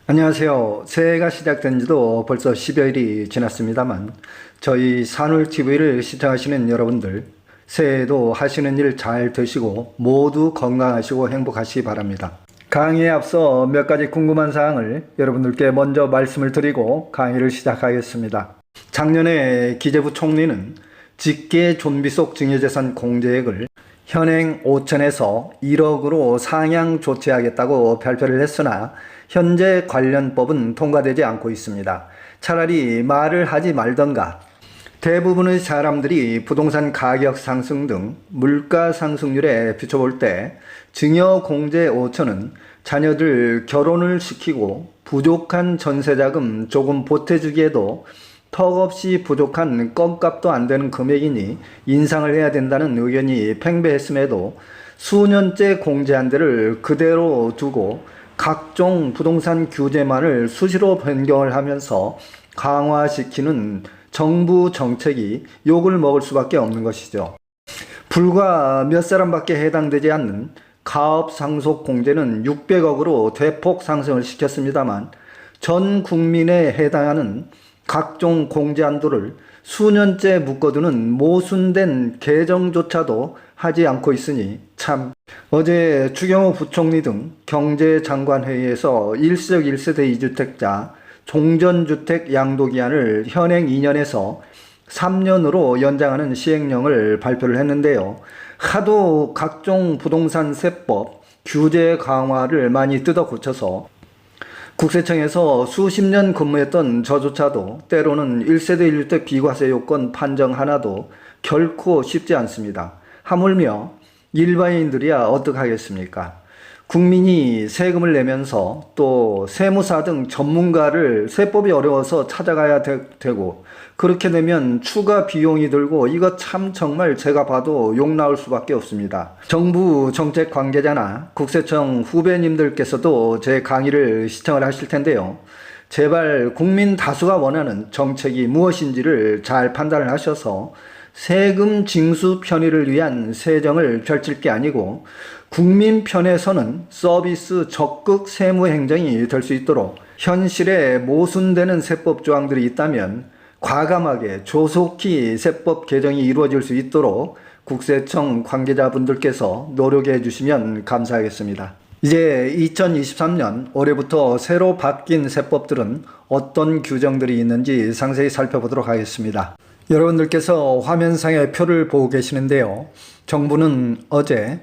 안녕하세요. 새해가 시작된 지도 벌써 10여일이 지났습니다만 저희 산울TV를 시청하시는 여러분들 새해에도 하시는 일 잘 되시고 모두 건강하시고 행복하시기 바랍니다. 강의에 앞서 몇 가지 궁금한 사항을 여러분들께 먼저 말씀을 드리고 강의를 시작하겠습니다. 작년에 기재부 총리는 직계 존비 속 증여재산 공제액을 현행 5천에서 1억으로 상향 조치하겠다고 발표를 했으나 현재 관련법은 통과되지 않고 있습니다. 차라리 말을 하지 말던가. 대부분의 사람들이 부동산 가격 상승 등 물가 상승률에 비춰볼 때 증여 공제 5천은 자녀들 결혼을 시키고 부족한 전세자금 조금 보태주기에도 턱없이 부족한 껌값도 안 되는 금액이니 인상을 해야 된다는 의견이 팽배했음에도 수년째 공제한 데를 그대로 두고 각종 부동산 규제만을 수시로 변경을 하면서 강화시키는 정부 정책이 욕을 먹을 수밖에 없는 것이죠. 불과 몇 사람밖에 해당되지 않는 가업 상속 공제는 600억으로 대폭 상승을 시켰습니다만 전 국민에 해당하는 각종 공제 한도를 수년째 묶어두는 모순된 개정조차도 하지 않고 있으니 참. 어제 추경호 부총리 등 경제장관회의에서 일시적 1세대 2주택자 종전주택 양도기한을 현행 2년에서 3년으로 연장하는 시행령을 발표를 했는데요. 하도 각종 부동산 세법 규제 강화를 많이 뜯어 고쳐서 국세청에서 수십 년 근무했던 저조차도 때로는 1세대 1주택 비과세 요건 판정 하나도 결코 쉽지 않습니다. 하물며 일반인들이야 어떡하겠습니까? 국민이 세금을 내면서 또 세무사 등 전문가를 세법이 어려워서 찾아가야 되고 그렇게 되면 추가 비용이 들고 이거 참 정말 제가 봐도 욕 나올 수밖에 없습니다. 정부 정책 관계자나 국세청 후배님들께서도 제 강의를 시청을 하실 텐데요. 제발 국민 다수가 원하는 정책이 무엇인지를 잘 판단을 하셔서 세금 징수 편의를 위한 세정을 펼칠 게 아니고 국민 편에서는 서비스 적극 세무 행정이 될 수 있도록 현실에 모순되는 세법 조항들이 있다면 과감하게 조속히 세법 개정이 이루어질 수 있도록 국세청 관계자분들께서 노력해 주시면 감사하겠습니다. 이제 2023년 올해부터 새로 바뀐 세법들은 어떤 규정들이 있는지 상세히 살펴보도록 하겠습니다. 여러분들께서 화면상의 표를 보고 계시는데요. 정부는 어제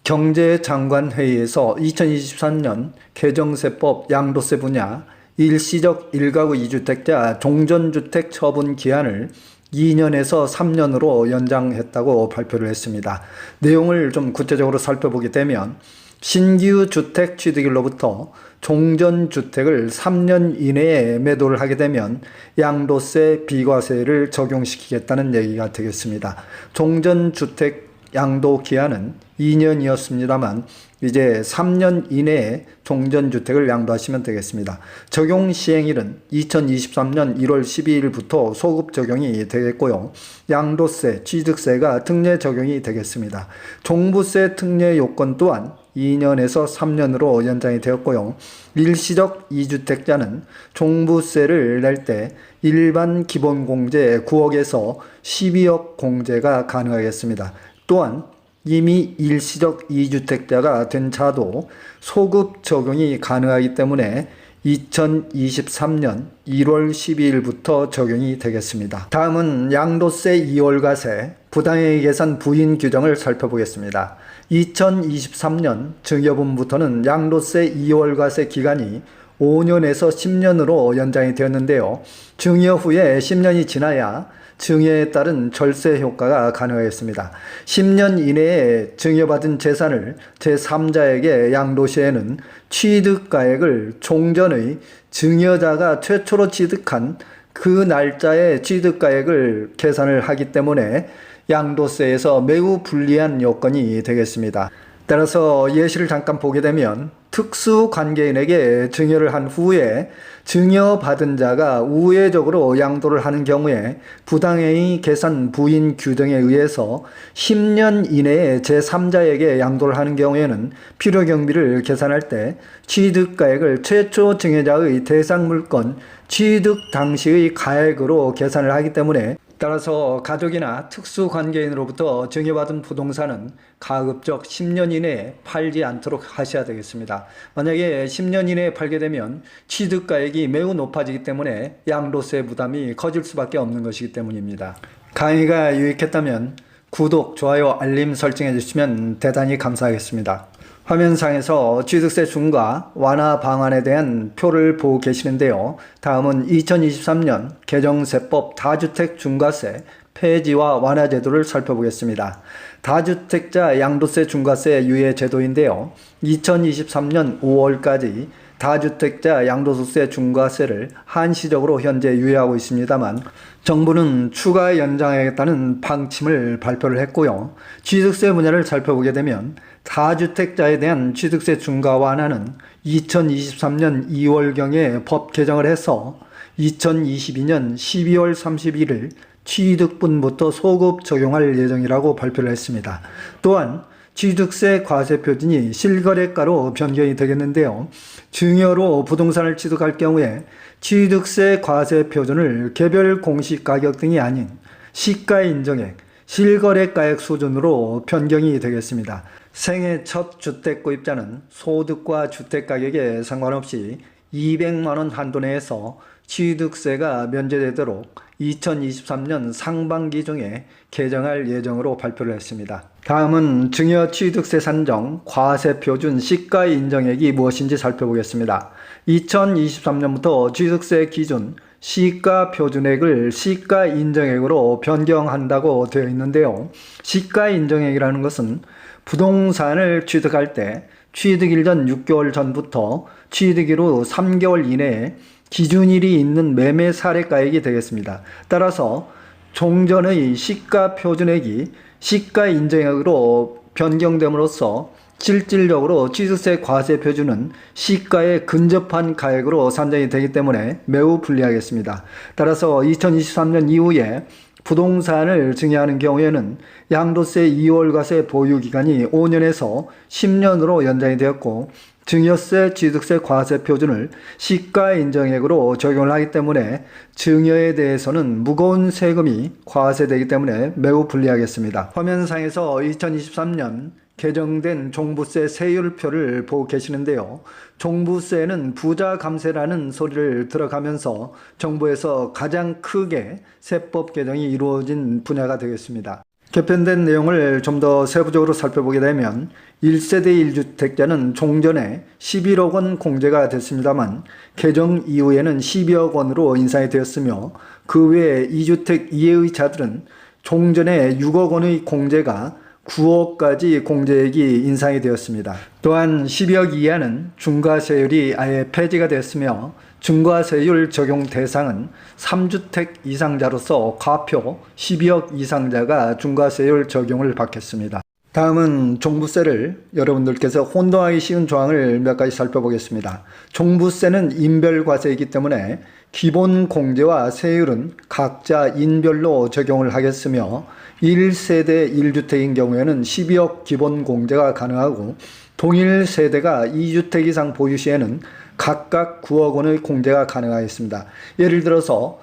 경제장관회의에서 2023년 개정세법 양도세 분야 일시적 1가구 2주택자 종전주택 처분 기한을 2년에서 3년으로 연장했다고 발표를 했습니다. 내용을 좀 구체적으로 살펴보게 되면 신규 주택 취득일로부터 종전주택을 3년 이내에 매도를 하게 되면 양도세 비과세를 적용시키겠다는 얘기가 되겠습니다. 종전주택 양도 기한은 2년이었습니다만 이제 3년 이내에 종전주택을 양도하시면 되겠습니다. 적용 시행일은 2023년 1월 12일부터 소급 적용이 되겠고요. 양도세, 취득세가 특례 적용이 되겠습니다. 종부세 특례 요건 또한 2년에서 3년으로 연장이 되었고요. 일시적 2주택자는 종부세를 낼 때 일반 기본공제 9억에서 12억 공제가 가능하겠습니다. 또한 이미 일시적 2주택자가 된 자도 소급 적용이 가능하기 때문에 2023년 1월 12일부터 적용이 되겠습니다. 다음은 양도세 2월과세 부당이익 계산 부인 규정을 살펴보겠습니다. 2023년 증여분부터는 양도세 2월과세 기간이 5년에서 10년으로 연장이 되었는데요. 증여 후에 10년이 지나야 증여에 따른 절세 효과가 가능하겠습니다. 10년 이내에 증여받은 재산을 제3자에게 양도 시에는 취득가액을 종전의 증여자가 최초로 취득한 그 날짜의 취득가액을 계산을 하기 때문에 양도세에서 매우 불리한 요건이 되겠습니다. 따라서 예시를 잠깐 보게 되면 특수관계인에게 증여를 한 후에 증여받은 자가 우회적으로 양도를 하는 경우에 부당행위 계산 부인 규정에 의해서 10년 이내에 제3자에게 양도를 하는 경우에는 필요경비를 계산할 때 취득가액을 최초 증여자의 대상 물건 취득 당시의 가액으로 계산을 하기 때문에, 따라서 가족이나 특수관계인으로부터 증여받은 부동산은 가급적 10년 이내에 팔지 않도록 하셔야 되겠습니다. 만약에 10년 이내에 팔게 되면 취득가액이 매우 높아지기 때문에 양도세 부담이 커질 수밖에 없는 것이기 때문입니다. 강의가 유익했다면 구독, 좋아요, 알림 설정해 주시면 대단히 감사하겠습니다. 화면상에서 취득세 중과 완화 방안에 대한 표를 보고 계시는데요. 다음은 2023년 개정세법 다주택 중과세 폐지와 완화 제도를 살펴보겠습니다. 다주택자 양도세 중과세 유예 제도인데요. 2023년 5월까지 다주택자 양도소득세 중과세를 한시적으로 현재 유예하고 있습니다만, 정부는 추가 연장하겠다는 방침을 발표를 했고요. 취득세 분야를 살펴보게 되면 다주택자에 대한 취득세 중과 완화는 2023년 2월경에 법 개정을 해서 2022년 12월 31일 취득분부터 소급 적용할 예정이라고 발표를 했습니다. 또한 취득세 과세 표준이 실거래가로 변경이 되겠는데요. 증여로 부동산을 취득할 경우에 취득세 과세 표준을 개별 공시가격 등이 아닌 시가 인정액, 실거래가액 수준으로 변경이 되겠습니다. 생애 첫 주택 구입자는 소득과 주택가격에 상관없이 200만 원 한도 내에서 취득세가 면제되도록 2023년 상반기 중에 개정할 예정으로 발표를 했습니다. 다음은 증여 취득세 산정 과세 표준 시가 인정액이 무엇인지 살펴보겠습니다. 2023년부터 취득세 기준 시가 표준액을 시가 인정액으로 변경한다고 되어 있는데요. 시가 인정액이라는 것은 부동산을 취득할 때 취득일 전 6개월 전부터 취득일 후 3개월 이내에 기준일이 있는 매매 사례가액이 되겠습니다. 따라서 종전의 시가 표준액이 시가 인정액으로 변경됨으로써 실질적으로 취득세 과세 표준은 시가에 근접한 가액으로 산정이 되기 때문에 매우 불리하겠습니다. 따라서 2023년 이후에 부동산을 증여하는 경우에는 양도세 2월과세 보유기간이 5년에서 10년으로 연장이 되었고, 증여세 취득세 과세 표준을 시가 인정액으로 적용을 하기 때문에 증여에 대해서는 무거운 세금이 과세되기 때문에 매우 불리하겠습니다. 화면상에서 2023년 개정된 종부세 세율표를 보고 계시는데요. 종부세는 부자 감세라는 소리를 들어가면서 정부에서 가장 크게 세법 개정이 이루어진 분야가 되겠습니다. 개편된 내용을 좀 더 세부적으로 살펴보게 되면 1세대 1주택자는 종전에 11억 원 공제가 됐습니다만 개정 이후에는 12억 원으로 인상이 되었으며, 그 외에 2주택 이하의 자들은 종전에 6억 원의 공제가 9억까지 공제액이 인상이 되었습니다. 또한 12억 이하는 중과세율이 아예 폐지가 됐으며, 중과세율 적용 대상은 3주택 이상자로서 과표 12억 이상자가 중과세율 적용을 받겠습니다. 다음은 종부세를 여러분들께서 혼동하기 쉬운 조항을 몇 가지 살펴보겠습니다. 종부세는 인별과세이기 때문에 기본 공제와 세율은 각자 인별로 적용을 하겠으며, 1세대 1주택인 경우에는 12억 기본 공제가 가능하고, 동일 세대가 2주택 이상 보유 시에는 각각 9억 원의 공제가 가능하겠습니다. 예를 들어서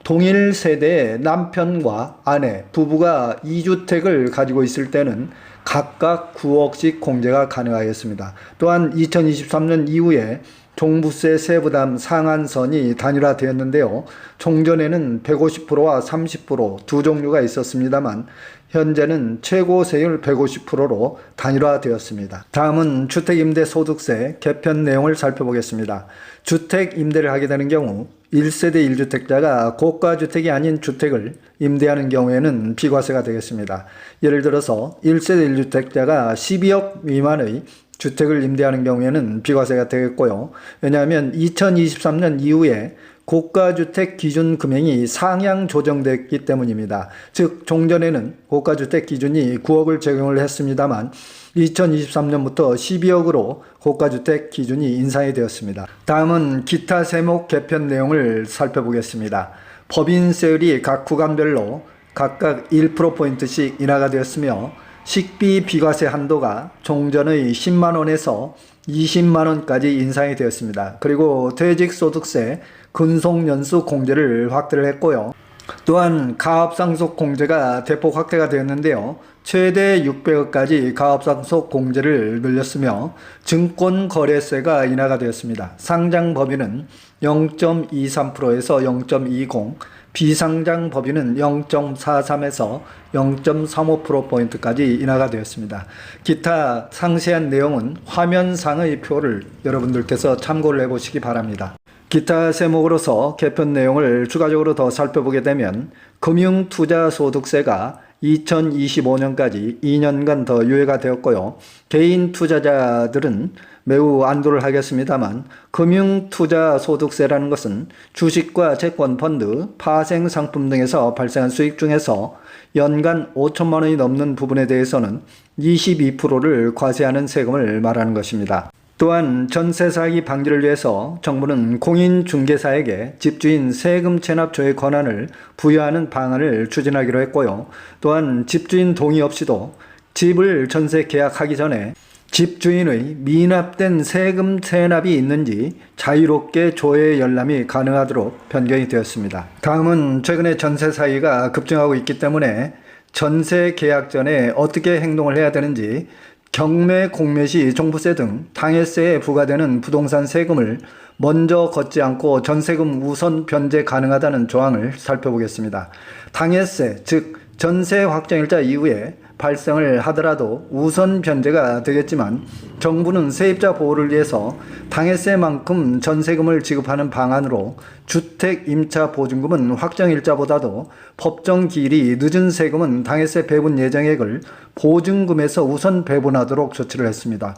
동일 세대의 남편과 아내, 부부가 2주택을 가지고 있을 때는 각각 9억씩 공제가 가능하겠습니다. 또한 2023년 이후에 종부세 세부담 상한선이 단일화되었는데요. 종전에는 150%와 30%두 종류가 있었습니다만 현재는 최고 세율 150%로 단일화되었습니다. 다음은 주택임대소득세 개편 내용을 살펴보겠습니다. 주택임대를 하게 되는 경우 1세대 1주택자가 고가주택이 아닌 주택을 임대하는 경우에는 비과세가 되겠습니다. 예를 들어서 1세대 1주택자가 12억 미만의 주택을 임대하는 경우에는 비과세가 되겠고요. 왜냐하면 2023년 이후에 고가주택 기준 금액이 상향 조정됐기 때문입니다. 즉 종전에는 고가주택 기준이 9억을 적용을 했습니다만 2023년부터 12억으로 고가주택 기준이 인상이 되었습니다. 다음은 기타 세목 개편 내용을 살펴보겠습니다. 법인세율이 각 구간별로 각각 1%포인트씩 인하가 되었으며 식비 비과세 한도가 종전의 10만원에서 20만원까지 인상이 되었습니다. 그리고 퇴직소득세 근속연수 공제를 확대를 했고요. 또한 가압상속 공제가 대폭 확대가 되었는데요. 최대 600억까지 가압상속 공제를 늘렸으며 증권거래세가 인하가 되었습니다. 상장 법인은 0.23%에서 0.20, 비상장 법인은 0.43에서 0.35%포인트까지 인하가 되었습니다. 기타 상세한 내용은 화면상의 표를 여러분들께서 참고를 해보시기 바랍니다. 기타 세목으로서 개편 내용을 추가적으로 더 살펴보게 되면 금융투자소득세가 2025년까지 2년간 더 유예가 되었고요. 개인 투자자들은 매우 안도를 하겠습니다만 금융투자소득세라는 것은 주식과 채권, 펀드, 파생상품 등에서 발생한 수익 중에서 연간 5천만 원이 넘는 부분에 대해서는 22%를 과세하는 세금을 말하는 것입니다. 또한 전세 사기 방지를 위해서 정부는 공인중개사에게 집주인 세금 체납 조회 권한을 부여하는 방안을 추진하기로 했고요. 또한 집주인 동의 없이도 집을 전세 계약하기 전에 집주인의 미납된 세금 체납이 있는지 자유롭게 조회 열람이 가능하도록 변경이 되었습니다. 다음은 최근에 전세 사기가 급증하고 있기 때문에 전세 계약 전에 어떻게 행동을 해야 되는지 경매, 공매시, 종부세 등 당해세에 부과되는 부동산 세금을 먼저 걷지 않고 전세금 우선 변제 가능하다는 조항을 살펴보겠습니다. 당해세, 즉 전세 확정일자 이후에 발생을 하더라도 우선 변제가 되겠지만 정부는 세입자 보호를 위해서 당해세만큼 전세금을 지급하는 방안으로 주택 임차 보증금은 확정일자보다도 법정 기일이 늦은 세금은 당해세 배분 예정액을 보증금에서 우선 배분하도록 조치를 했습니다.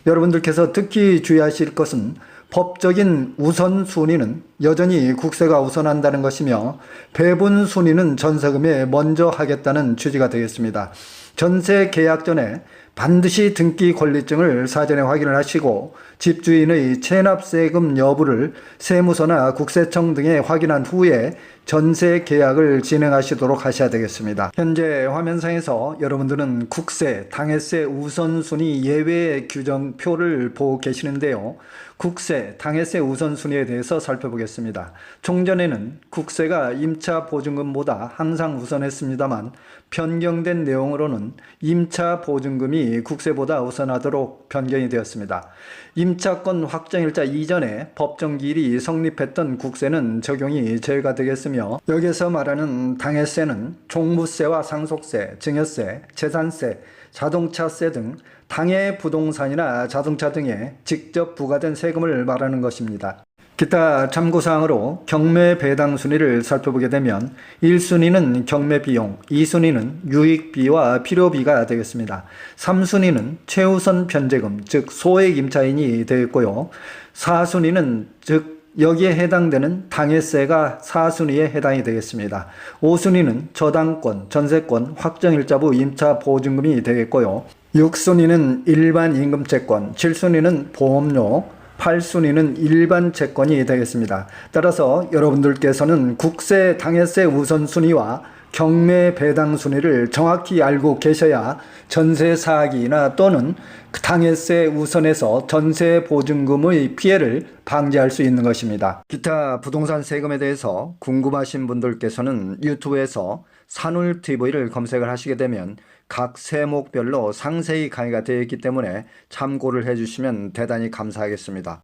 여러분들께서 특히 주의하실 것은 법적인 우선순위는 여전히 국세가 우선한다는 것이며 배분 순위는 전세금에 먼저 하겠다는 취지가 되겠습니다. 전세 계약 전에 반드시 등기 권리증을 사전에 확인을 하시고 집주인의 체납세금 여부를 세무서나 국세청 등에 확인한 후에 전세 계약을 진행하시도록 하셔야 되겠습니다. 현재 화면상에서 여러분들은 국세, 당해세 우선순위 예외 규정표를 보고 계시는데요. 국세, 당해세 우선순위에 대해서 살펴보겠습니다. 종전에는 국세가 임차 보증금보다 항상 우선했습니다만 변경된 내용으로는 임차 보증금이 국세보다 우선하도록 변경이 되었습니다. 임차권 확정일자 이전에 법정기일이 성립했던 국세는 적용이 제외가 되겠으며 여기서 말하는 당해세는 종부세와 상속세, 증여세, 재산세, 자동차세 등 당해 부동산이나 자동차 등에 직접 부과된 세금을 말하는 것입니다. 기타 참고사항으로 경매 배당 순위를 살펴보게 되면 1순위는 경매 비용, 2순위는 유익비와 필요비가 되겠습니다. 3순위는 최우선 변제금, 즉 소액 임차인이 되겠고요. 4순위는 즉 여기에 해당되는 당해세가 4순위에 해당이 되겠습니다. 5순위는 저당권, 전세권, 확정일자부 임차 보증금이 되겠고요. 6순위는 일반 임금채권, 7순위는 보험료, 8순위는 일반 채권이 되겠습니다. 따라서 여러분들께서는 국세, 당해세 우선순위와 경매 배당 순위를 정확히 알고 계셔야 전세 사기나 또는 당해세 우선에서 전세 보증금의 피해를 방지할 수 있는 것입니다. 기타 부동산 세금에 대해서 궁금하신 분들께서는 유튜브에서 산울TV를 검색을 하시게 되면 각 세목별로 상세히 강의가 되어 있기 때문에 참고를 해주시면 대단히 감사하겠습니다.